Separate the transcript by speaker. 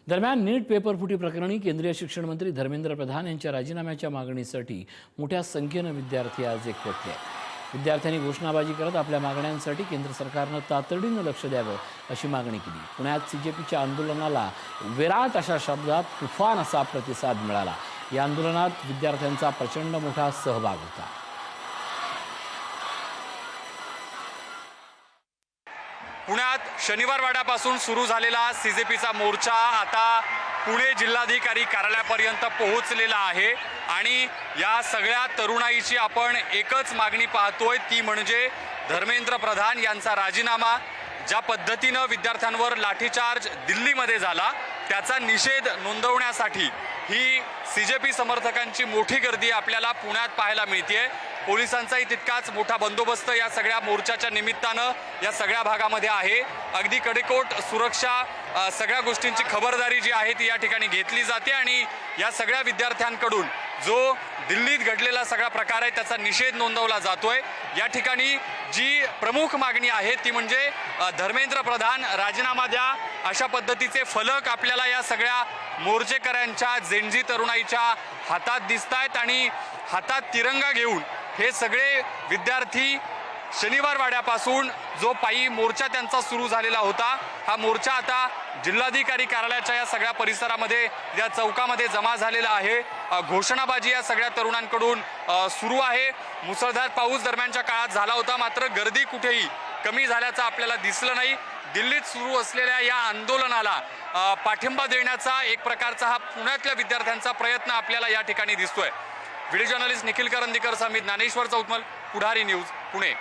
Speaker 1: दरम्यान नीट पेपरफुटी प्रकरणी केंद्रीय शिक्षण मंत्री धर्मेंद्र प्रधान यांच्या राजीनाम्याच्या मागणीसाठी मोठ्या संख्येने विद्यार्थी आज एकवटले आहेत। विद्यार्थ्यांनी घोषणाबाजी करत आपल्या मागण्यांसाठी केंद्र सरकारनं तातडीनं लक्ष द्यावं अशी मागणी केली। पुण्यात सीजेपीच्या आंदोलनाला विराट अशा शब्दात तुफान असा प्रतिसाद मिळाला। या आंदोलनात विद्यार्थ्यांचा प्रचंड मोठा सहभाग होता।
Speaker 2: पुण्यात शनिवार वाड्यापासून सुरू झालेला सीजेपीचा मोर्चा आता पुणे जिल्हाधिकारी कार्यालयापर्यंत पोहोचलेला आहे आणि या सगळ्या तरुणाईची आपण एकच मागणी पाहतोय, ती म्हणजे धर्मेंद्र प्रधान यांचा राजीनामा। ज्या पद्धतीनं विद्यार्थ्यांवर लाठीचार्ज दिल्लीमध्ये झाला त्याचा निषेध नोंदवण्यासाठी ही सीजेपी समर्थकांची मोठी गर्दी आपल्याला पुण्यात पाहायला मिळते। पोलिसांचाही तितकाच मोठा बंदोबस्त या सगळ्या मोर्चाच्या निमित्तानं या सगळ्या भागामध्ये आहे। अगदी कडेकोट सुरक्षा सगळ्या गोष्टींची खबरदारी जी आहे ती या ठिकाणी घेतली जाते आणि या सगळ्या विद्यार्थ्यांकडून जो दिल्लीत घडलेला सगळा प्रकार आहे त्याचा निषेध नोंदवला जातोय। या ठिकाणी जी प्रमुख मागणी आहे ती म्हणजे धर्मेंद्र प्रधान राजीनामा द्या अशा पद्धतीचे फलक आपल्याला या सगळ्या मोर्चेकऱ्यांच्या जेनजी तरुणाईच्या हातात दिसतायत आणि हातात तिरंगा घेऊन हे सगळे विद्यार्थी शनिवार वाड्यापासून जो पायी मोर्चा त्यांचा सुरू झालेला होता हा मोर्चा आता जिल्हाधिकारी कार्यालयाच्या या सगळ्या परिसरामध्ये या चौकामध्ये जमा झालेला आहे। घोषणाबाजी या सगळ्या तरुणांकडून सुरू आहे। मुसळधार पाऊस दरम्यानच्या काळात झाला होता, मात्र गर्दी कुठेही कमी झाल्याचं आपल्याला दिसलं नाही। दिल्लीत सुरू असलेल्या या आंदोलनाला पाठिंबा देण्याचा एक प्रकारचा हा पुण्यातल्या विद्यार्थ्यांचा प्रयत्न आपल्याला या ठिकाणी दिसतोय। व्हिडिओ जर्नलिस्ट निखिल करंदीकर समित ज्ञानेश्वर चौतमल, पुढारी न्यूज, पुणे।